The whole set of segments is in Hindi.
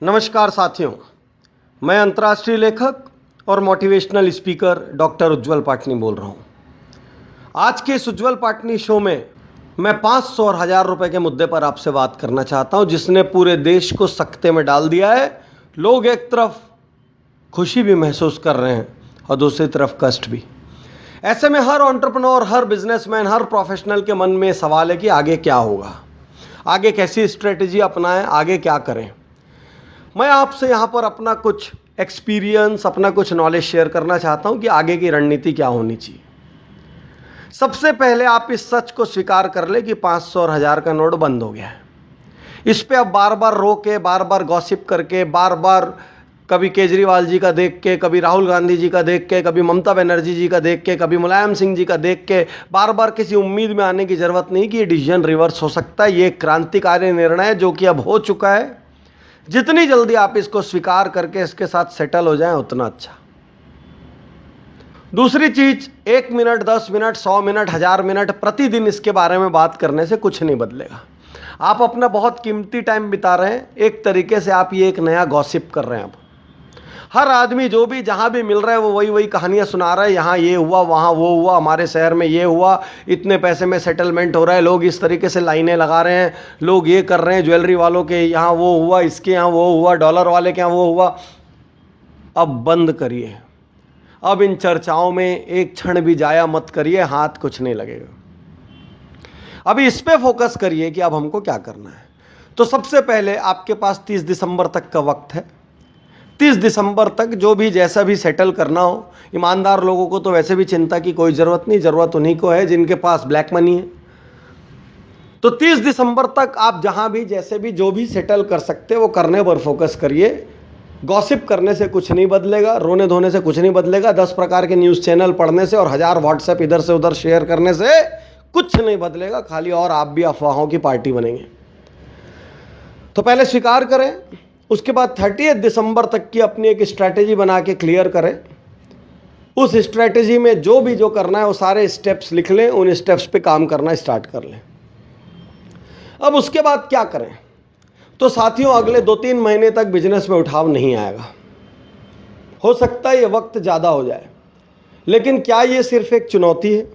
नमस्कार साथियों, मैं अंतर्राष्ट्रीय लेखक और मोटिवेशनल स्पीकर डॉक्टर उज्ज्वल पाटनी बोल रहा हूँ। आज के इस उज्ज्वल पाटनी शो में मैं 500 और 1000 रुपए के मुद्दे पर आपसे बात करना चाहता हूँ, जिसने पूरे देश को सकते में डाल दिया है। लोग एक तरफ खुशी भी महसूस कर रहे हैं और दूसरी तरफ कष्ट भी। ऐसे में हर एंटरप्रेन्योर, हर बिजनेसमैन, हर प्रोफेशनल के मन में सवाल है कि आगे क्या होगा, आगे कैसी स्ट्रेटेजी अपनाएं, आगे क्या करें। मैं आपसे यहाँ पर अपना कुछ एक्सपीरियंस, अपना कुछ नॉलेज शेयर करना चाहता हूँ कि आगे की रणनीति क्या होनी चाहिए। सबसे पहले आप इस सच को स्वीकार कर ले कि 500 और 1000 का नोट बंद हो गया है। इस पे अब बार बार रो के, बार बार गॉसिप करके, बार बार कभी केजरीवाल जी का देख के, कभी राहुल गांधी जी का देख के, कभी ममता बनर्जी जी का देख के, कभी मुलायम सिंह जी का देख के बार बार किसी उम्मीद में आने की जरूरत नहीं कि ये डिसीजन रिवर्स हो सकता है। ये एक क्रांतिकारी निर्णय है जो कि अब हो चुका है। जितनी जल्दी आप इसको स्वीकार करके इसके साथ सेटल हो जाएं, उतना अच्छा। दूसरी चीज, 1 मिनट, 10 मिनट, 100 मिनट, 1000 मिनट प्रतिदिन इसके बारे में बात करने से कुछ नहीं बदलेगा। आप अपना बहुत कीमती टाइम बिता रहे हैं। एक तरीके से आप ये एक नया गॉसिप कर रहे हैं। अब हर आदमी जो भी जहां भी मिल रहा है वो वही वही कहानियां सुना रहा है। यहाँ ये हुआ, वहां वो हुआ, हमारे शहर में ये हुआ, इतने पैसे में सेटलमेंट हो रहा है, लोग इस तरीके से लाइनें लगा रहे हैं, लोग ये कर रहे हैं, ज्वेलरी वालों के यहाँ वो हुआ, इसके यहाँ वो हुआ, डॉलर वाले के यहाँ वो हुआ। अब बंद करिए। अब इन चर्चाओं में एक क्षण भी जाया मत करिए, हाथ कुछ नहीं लगेगा। अभी इस पे फोकस करिए कि अब हमको क्या करना है। तो सबसे पहले आपके पास 30 दिसंबर तक का वक्त है। 30 दिसंबर तक जो भी जैसा भी सेटल करना हो, ईमानदार लोगों को तो वैसे भी चिंता की कोई ज़रूरत नहीं, ज़रूरत उन्हीं को है जिनके पास ब्लैक मनी है। तो 30 दिसंबर तक आप जहां भी जैसे भी जो भी सेटल कर सकते वो करने पर फोकस करिए। गॉसिप करने से कुछ नहीं बदलेगा, रोने धोने से कुछ नहीं बदलेगा, 10 प्रकार के न्यूज़ चैनल पढ़ने से और 1000 व्हाट्सएप इधर से उधर शेयर करने से कुछ नहीं बदलेगा, खाली और आप भी अफवाहों की पार्टी बनेंगे। तो पहले स्वीकार करें, उसके बाद 30 दिसंबर तक की अपनी एक स्ट्रैटेजी बना के क्लियर करें। उस स्ट्रैटेजी में जो भी जो करना है वो सारे स्टेप्स लिख लें, उन स्टेप्स पे काम करना स्टार्ट कर लें। अब उसके बाद क्या करें? तो साथियों, अगले 2-3 महीने तक बिजनेस में उठाव नहीं आएगा। हो सकता है ये वक्त ज़्यादा हो जाए, लेकिन क्या ये सिर्फ एक चुनौती है?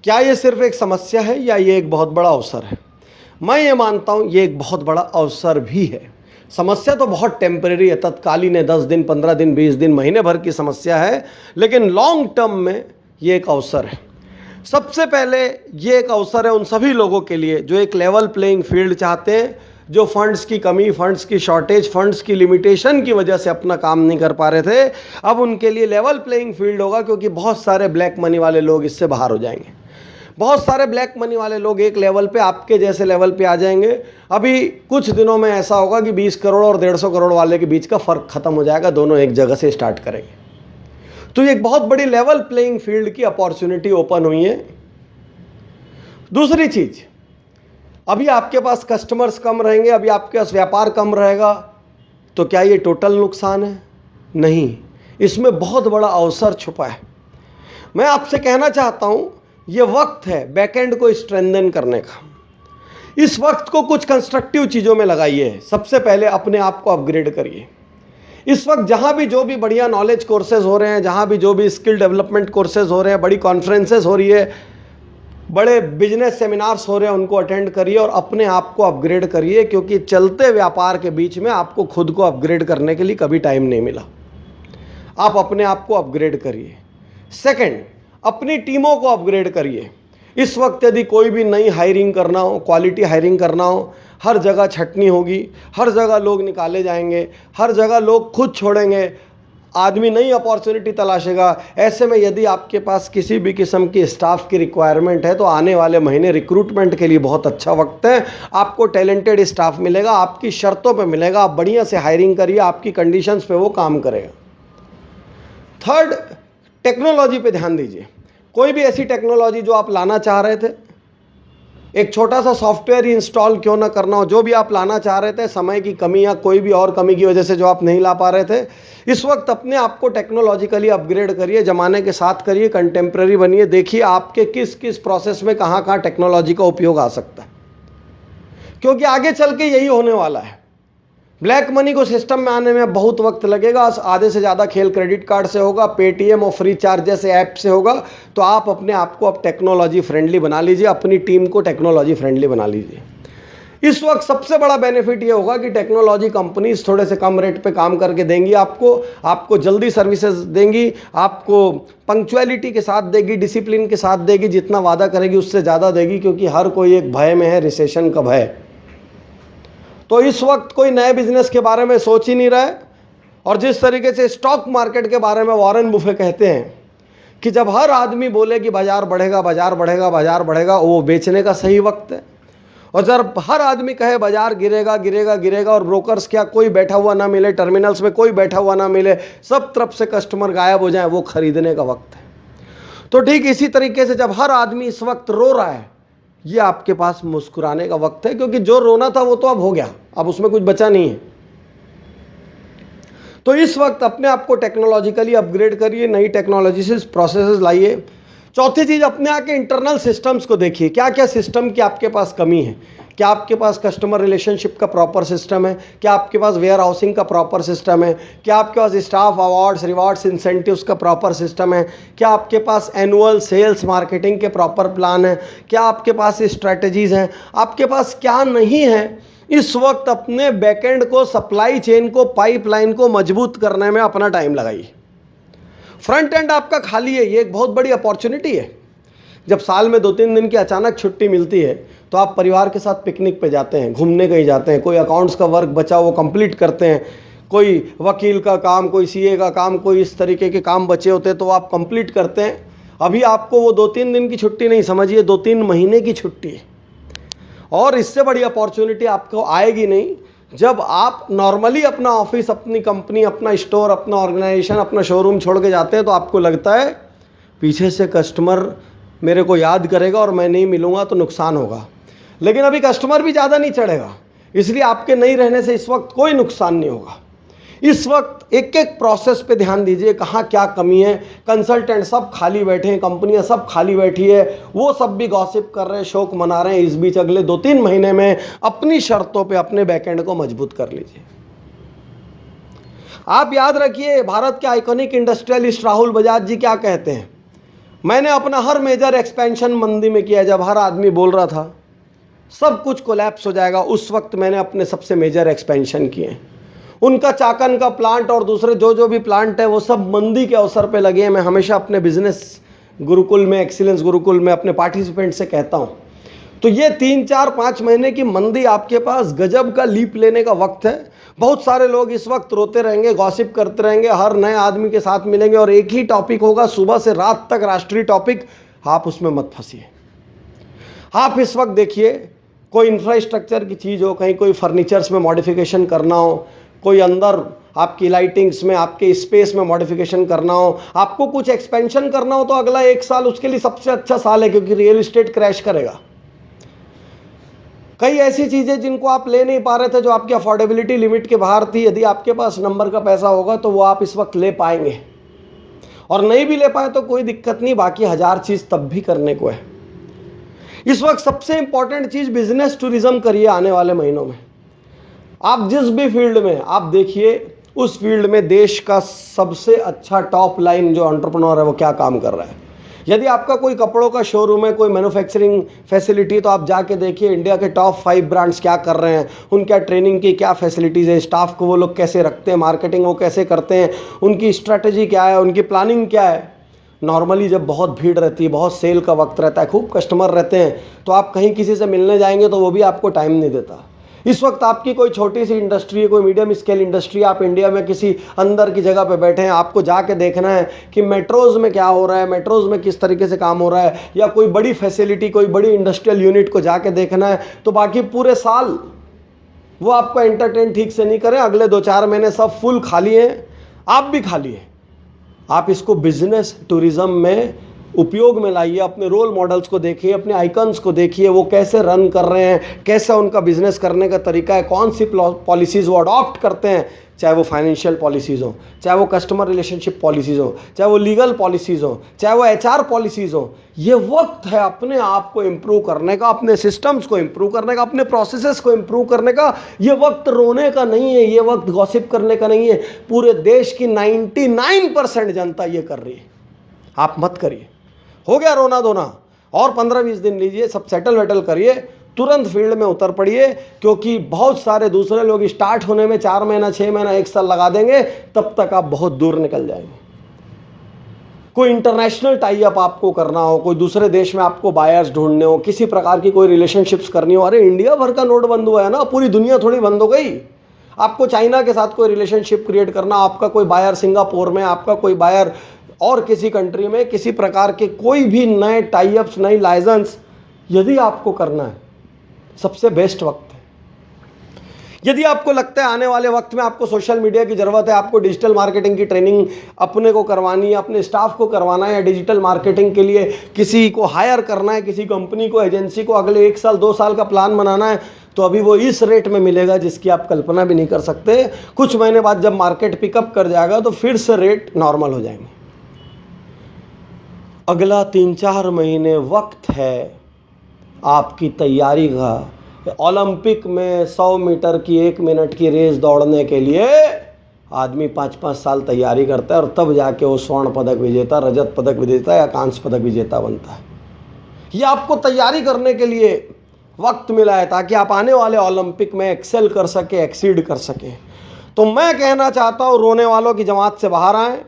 क्या ये सिर्फ एक समस्या है या ये एक बहुत बड़ा अवसर है? मैं ये मानता हूँ ये एक बहुत बड़ा अवसर भी है। समस्या तो बहुत टेम्परेरी है, तत्कालीन है, 10 दिन, 15 दिन, 20 दिन, महीने भर की समस्या है, लेकिन लॉन्ग टर्म में ये एक अवसर है। सबसे पहले ये एक अवसर है उन सभी लोगों के लिए जो एक लेवल प्लेइंग फील्ड चाहते हैं, जो फंड्स की कमी, फंड्स की शॉर्टेज, फंड्स की लिमिटेशन की वजह से अपना काम नहीं कर पा रहे थे। अब उनके लिए लेवल प्लेइंग फील्ड होगा, क्योंकि बहुत सारे ब्लैक मनी वाले लोग इससे बाहर हो जाएंगे। बहुत सारे ब्लैक मनी वाले लोग एक लेवल पे, आपके जैसे लेवल पे आ जाएंगे। अभी कुछ दिनों में ऐसा होगा कि 20 करोड़ और 150 करोड़ वाले के बीच का फर्क खत्म हो जाएगा, दोनों एक जगह से स्टार्ट करेंगे। तो ये एक बहुत बड़ी लेवल प्लेइंग फील्ड की अपॉर्चुनिटी ओपन हुई है। दूसरी चीज, अभी आपके पास कस्टमर्स कम रहेंगे, अभी आपके पास व्यापार कम रहेगा, तो क्या ये टोटल नुकसान है? नहीं, इसमें बहुत बड़ा अवसर छुपा है। मैं आपसे कहना चाहता हूं ये वक्त है बैकएंड को स्ट्रेंथन करने का। इस वक्त को कुछ कंस्ट्रक्टिव चीज़ों में लगाइए। सबसे पहले अपने आप को अपग्रेड करिए। इस वक्त जहाँ भी जो भी बढ़िया नॉलेज कोर्सेज हो रहे हैं, जहाँ भी जो भी स्किल डेवलपमेंट कोर्सेज हो रहे हैं, बड़ी कॉन्फ्रेंसेस हो रही है, बड़े बिजनेस सेमिनार्स हो रहे हैं, उनको अटेंड करिए और अपने आप को अपग्रेड करिए, क्योंकि चलते व्यापार के बीच में आपको खुद को अपग्रेड करने के लिए कभी टाइम नहीं मिला। आप अपने आप को अपग्रेड करिए। सेकंड, अपनी टीमों को अपग्रेड करिए। इस वक्त यदि कोई भी नई हायरिंग करना हो, क्वालिटी हायरिंग करना हो, हर जगह छटनी होगी, हर जगह लोग निकाले जाएंगे, हर जगह लोग खुद छोड़ेंगे, आदमी नई अपॉर्चुनिटी तलाशेगा। ऐसे में यदि आपके पास किसी भी किस्म की स्टाफ की रिक्वायरमेंट है तो आने वाले महीने रिक्रूटमेंट के लिए बहुत अच्छा वक्त है। आपको टैलेंटेड स्टाफ मिलेगा, आपकी शर्तों पे मिलेगा। आप बढ़िया से हायरिंग करिए, आपकी कंडीशंस पे वो काम करेगा। थर्ड, टेक्नोलॉजी पे ध्यान दीजिए। कोई भी ऐसी टेक्नोलॉजी जो आप लाना चाह रहे थे, एक छोटा सा सॉफ्टवेयर ही इंस्टॉल क्यों ना करना हो, जो भी आप लाना चाह रहे थे, समय की कमी या कोई भी और कमी की वजह से जो आप नहीं ला पा रहे थे, इस वक्त अपने आप को टेक्नोलॉजिकली अपग्रेड करिए, जमाने के साथ करिए, कंटेम्प्रेरी बनिए, देखिए आपके किस किस प्रोसेस में कहाँ कहाँ टेक्नोलॉजी का उपयोग आ सकता है, क्योंकि आगे चल के यही होने वाला है। ब्लैक मनी को सिस्टम में आने में बहुत वक्त लगेगा, आधे से ज़्यादा खेल क्रेडिट कार्ड से होगा, पेटीएम और फ्री चार्ज जैसे ऐप से होगा। तो आप अपने आप को अब टेक्नोलॉजी फ्रेंडली बना लीजिए, अपनी टीम को टेक्नोलॉजी फ्रेंडली बना लीजिए। इस वक्त सबसे बड़ा बेनिफिट ये होगा कि टेक्नोलॉजी कंपनीज थोड़े से कम रेट पे काम करके देंगी, आपको जल्दी सर्विसेज देंगी, आपको पंक्चुअलिटी के साथ देगी, डिसिप्लिन के साथ देगी, जितना वादा करेगी उससे ज़्यादा देगी, क्योंकि हर कोई एक भय में है, रिसेशन का भय। तो इस वक्त कोई नए बिजनेस के बारे में सोच ही नहीं रहा है। और जिस तरीके से स्टॉक मार्केट के बारे में वॉरेन बुफे कहते हैं कि जब हर आदमी बोले कि बाजार बढ़ेगा, बाजार बढ़ेगा, बाजार बढ़ेगा, वो बेचने का सही वक्त है। और जब हर आदमी कहे बाजार गिरेगा गिरेगा गिरेगा और ब्रोकर्स क्या कोई बैठा हुआ ना मिले, टर्मिनल्स में कोई बैठा हुआ ना मिले, सब तरफ से कस्टमर गायब हो जाए, वो खरीदने का वक्त है। तो ठीक इसी तरीके से जब हर आदमी इस वक्त रो रहा है, ये आपके पास मुस्कुराने का वक्त है, क्योंकि जो रोना था वो तो अब हो गया, अब उसमें कुछ बचा नहीं है। तो इस वक्त अपने आप को टेक्नोलॉजिकली अपग्रेड करिए, नई टेक्नोलॉजी से प्रोसेसेस लाइए। चौथी चीज, अपने आके इंटरनल सिस्टम्स को देखिए, क्या क्या सिस्टम की आपके पास कमी है। क्या आपके पास कस्टमर रिलेशनशिप का प्रॉपर सिस्टम है? क्या आपके पास वेयर हाउसिंग का प्रॉपर सिस्टम है? क्या आपके पास स्टाफ अवार्ड्स, रिवार्ड्स, इंसेंटिव्स का प्रॉपर सिस्टम है? क्या आपके पास एनुअल सेल्स मार्केटिंग के प्रॉपर प्लान है? क्या आपके पास स्ट्रैटेजीज हैं? आपके पास क्या नहीं है? इस वक्त अपने बैकएंड को, सप्लाई चेन को, पाइपलाइन को मजबूत करने में अपना टाइम लगाइए। फ्रंट एंड आपका खाली है, ये एक बहुत बड़ी अपॉर्चुनिटी है। जब साल में 2-3 दिन की अचानक छुट्टी मिलती है तो आप परिवार के साथ पिकनिक पे जाते हैं, घूमने कहीं जाते हैं, कोई अकाउंट्स का वर्क बचा वो कंप्लीट करते हैं, कोई वकील का काम, कोई सीए का काम, कोई इस तरीके के काम बचे होते हैं तो आप कंप्लीट करते हैं। अभी आपको वो 2-3 दिन की छुट्टी नहीं, समझिए 2-3 महीने की छुट्टी है। और इससे बड़ी अपॉर्चुनिटी आपको आएगी नहीं जब आप नॉर्मली अपना ऑफिस, अपनी कंपनी, अपना स्टोर, अपना ऑर्गेनाइजेशन, अपना शोरूम छोड़ के जाते हैं तो आपको लगता है पीछे से कस्टमर मेरे को याद करेगा और मैं नहीं मिलूंगा तो नुकसान होगा। लेकिन अभी कस्टमर भी ज़्यादा नहीं चढ़ेगा, इसलिए आपके नहीं रहने से इस वक्त कोई नुकसान नहीं होगा। इस वक्त एक एक प्रोसेस पे ध्यान दीजिए, कहाँ क्या कमी है। कंसल्टेंट सब खाली बैठे हैं, कंपनियां सब खाली बैठी है, वो सब भी गॉसिप कर रहे हैं, शोक मना रहे हैं। इस बीच अगले 2-3 महीने में अपनी शर्तों पे अपने बैकएंड को मजबूत कर लीजिए। आप याद रखिए, भारत के आइकॉनिक इंडस्ट्रियलिस्ट राहुल बजाज जी क्या कहते हैं, मैंने अपना हर मेजर एक्सपेंशन मंदी में किया, जब हर आदमी बोल रहा था सब कुछ कोलैप्स हो जाएगा, उस वक्त मैंने अपने सबसे मेजर एक्सपेंशन किए। उनका चाकन का प्लांट और दूसरे जो भी प्लांट है वो सब मंदी के अवसर पे लगे हैं। मैं हमेशा अपने बिजनेस गुरुकुल में, एक्सीलेंस गुरुकुल में अपने पार्टिसिपेंट से कहता हूँ, तो ये 3-4-5 महीने की मंदी आपके पास गजब का लीप लेने का वक्त है। बहुत सारे लोग इस वक्त रोते रहेंगे, गॉसिप करते रहेंगे, हर नए आदमी के साथ मिलेंगे और एक ही टॉपिक होगा सुबह से रात तक, राष्ट्रीय टॉपिक। आप उसमें मत फंसिए। आप इस वक्त देखिए, कोई इंफ्रास्ट्रक्चर की चीज़ हो, कहीं कोई फर्नीचर्स में मॉडिफिकेशन करना हो, कोई अंदर आपकी लाइटिंग्स में, आपके स्पेस में मॉडिफिकेशन करना हो, आपको कुछ एक्सपेंशन करना हो, तो अगला 1 साल उसके लिए सबसे अच्छा साल है, क्योंकि रियल एस्टेट क्रैश करेगा। कई ऐसी चीज़ें जिनको आप ले नहीं पा रहे थे, जो आपकी अफोर्डेबिलिटी लिमिट के बाहर थी, यदि आपके पास नंबर का पैसा होगा तो वो आप इस वक्त ले पाएंगे। और नहीं भी ले पाए तो कोई दिक्कत नहीं, बाकी 1000 चीज़ तब भी करने को है। इस वक्त सबसे इंपॉर्टेंट चीज़ बिजनेस टूरिज्म करिए। आने वाले महीनों में आप जिस भी फील्ड में आप देखिए, उस फील्ड में देश का सबसे अच्छा टॉप लाइन जो एंटरप्रेन्योर है वो क्या काम कर रहा है। यदि आपका कोई कपड़ों का शोरूम है, कोई मैन्युफैक्चरिंग फैसिलिटी, तो आप जाके देखिए इंडिया के टॉप 5 ब्रांड्स क्या कर रहे हैं, उनका ट्रेनिंग की क्या फैसिलिटीज़ है, स्टाफ को वो लोग कैसे रखते हैं, मार्केटिंग वो कैसे करते हैं, उनकी स्ट्रैटेजी क्या है, उनकी प्लानिंग क्या है। नॉर्मली जब बहुत भीड़ रहती है, बहुत सेल का वक्त रहता है, खूब कस्टमर रहते हैं, तो आप कहीं किसी से मिलने जाएंगे तो वो भी आपको टाइम नहीं देता। इस वक्त आपकी कोई छोटी सी इंडस्ट्री है, कोई मीडियम स्केल इंडस्ट्री, आप इंडिया में किसी अंदर की जगह पे बैठे हैं, आपको जाके देखना है कि मेट्रोज़ में क्या हो रहा है, मेट्रोज़ में किस तरीके से काम हो रहा है, या कोई बड़ी फैसिलिटी, कोई बड़ी इंडस्ट्रियल यूनिट को जाके देखना है, तो बाकी पूरे साल वो आपको एंटरटेन ठीक से नहीं करें। अगले 2-4 महीने सब फुल खाली हैं, आप भी खाली हैं। आप इसको बिजनेस टूरिज्म में उपयोग में लाइए, अपने रोल मॉडल्स को देखिए, अपने आइकन्स को देखिए, वो कैसे रन कर रहे हैं, कैसा उनका बिजनेस करने का तरीका है, कौन सी पॉलिसीज़ वो अडॉप्ट करते हैं, चाहे वो फाइनेंशियल पॉलिसीज़ हो, चाहे वो कस्टमर रिलेशनशिप पॉलिसीज़ हो, चाहे वो लीगल पॉलिसीज़ हो, चाहे वो HR पॉलिसीज़ हो। ये वक्त है अपने आप को इम्प्रूव करने का, अपने सिस्टम्स को इम्प्रूव करने का, अपने प्रोसेसेस को इम्प्रूव करने का। ये वक्त रोने का नहीं है, ये वक्त गॉसिप करने का नहीं है। पूरे देश की 99% जनता ये कर रही है, आप मत करिए। हो गया रोना धोना, और 15-20 दिन लीजिए, सब सेटल वेटल करिए, तुरंत फील्ड में उतर पड़िए, क्योंकि बहुत सारे दूसरे लोग स्टार्ट होने में 4 महीना 6 महीना 1 साल लगा देंगे, तब तक आप बहुत दूर निकल जाएंगे। कोई इंटरनेशनल टाई अप आपको करना हो, कोई दूसरे देश में आपको बायर्स ढूंढने हो, किसी प्रकार की कोई रिलेशनशिप्स करनी हो, अरे इंडिया भर का नोट बंद हुआ है ना, पूरी दुनिया थोड़ी बंद हो गई। आपको चाइना के साथ कोई रिलेशनशिप क्रिएट करना, आपका कोई बायर सिंगापुर में, आपका कोई बायर और किसी कंट्री में, किसी प्रकार के कोई भी नए टाई अप्स, नई लाइसेंस यदि आपको करना है, सबसे बेस्ट वक्त है। यदि आपको लगता है आने वाले वक्त में आपको सोशल मीडिया की जरूरत है, आपको डिजिटल मार्केटिंग की ट्रेनिंग अपने को करवानी है, अपने स्टाफ को करवाना है, या डिजिटल मार्केटिंग के लिए किसी को हायर करना है, किसी कंपनी को, एजेंसी को अगले 1 साल 2 साल का प्लान बनाना है, तो अभी वो इस रेट में मिलेगा जिसकी आप कल्पना भी नहीं कर सकते। कुछ महीने बाद जब मार्केट पिकअप कर जाएगा तो फिर से रेट नॉर्मल हो जाएंगे। अगला 3-4 महीने वक्त है आपकी तैयारी का। ओलंपिक में 100 मीटर की 1 मिनट की रेस दौड़ने के लिए आदमी 5-5 साल तैयारी करता है, और तब जाके वो स्वर्ण पदक विजेता, रजत पदक विजेता या कांस्य पदक विजेता बनता है। ये आपको तैयारी करने के लिए वक्त मिला है, ताकि आप आने वाले ओलंपिक में एक्सेल कर सके, एक्सीड कर सके। तो मैं कहना चाहता हूँ, रोने वालों की जमात से बाहर आएँ,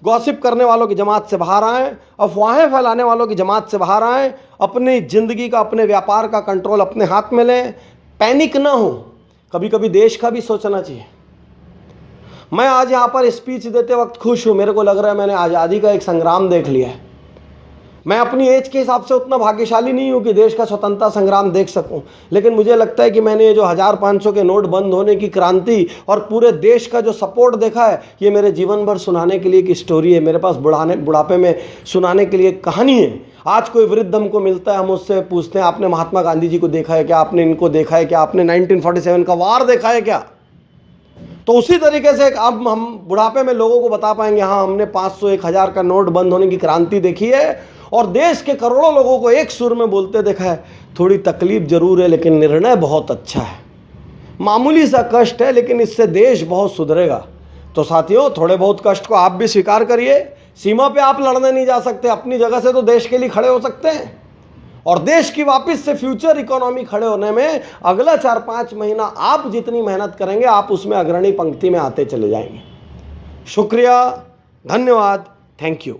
गॉसिप करने वालों की जमात से बाहर आएँ, अफवाहें फैलाने वालों की जमात से बाहर आएँ, अपनी ज़िंदगी का, अपने व्यापार का कंट्रोल अपने हाथ में लें, पैनिक ना हो। कभी कभी देश का भी सोचना चाहिए। मैं आज यहाँ पर स्पीच देते वक्त खुश हूँ, मेरे को लग रहा है मैंने आज़ादी का एक संग्राम देख लिया है। मैं अपनी एज के हिसाब से उतना भाग्यशाली नहीं हूँ कि देश का स्वतंत्रता संग्राम देख सकूँ, लेकिन मुझे लगता है कि मैंने ये जो 1500 के नोट बंद होने की क्रांति और पूरे देश का जो सपोर्ट देखा है, ये मेरे जीवन भर सुनाने के लिए एक स्टोरी है, मेरे पास बुढ़ापे में सुनाने के लिए एक कहानी है। आज कोई वृद्ध हमको मिलता है, हम उससे पूछते हैं आपने महात्मा गांधी जी को देखा है क्या, आपने इनको देखा है क्या, आपने 1947 का वार देखा है क्या? तो उसी तरीके से अब हम बुढ़ापे में लोगों को बता पाएंगे, हाँ हमने 500 1000 का नोट बंद होने की क्रांति देखी है, और देश के करोड़ों लोगों को एक सुर में बोलते देखा है। थोड़ी तकलीफ जरूर है, लेकिन निर्णय बहुत अच्छा है। मामूली सा कष्ट है, लेकिन इससे देश बहुत सुधरेगा। तो साथियों, थोड़े बहुत कष्ट को आप भी स्वीकार करिए। सीमा पे आप लड़ने नहीं जा सकते, अपनी जगह से तो देश के लिए खड़े हो सकते हैं, और देश की वापस से फ्यूचर इकोनॉमी खड़े होने में अगला 4-5 महीना आप जितनी मेहनत करेंगे, आप उसमें अग्रणी पंक्ति में आते चले जाएंगे। शुक्रिया, धन्यवाद, थैंक यू।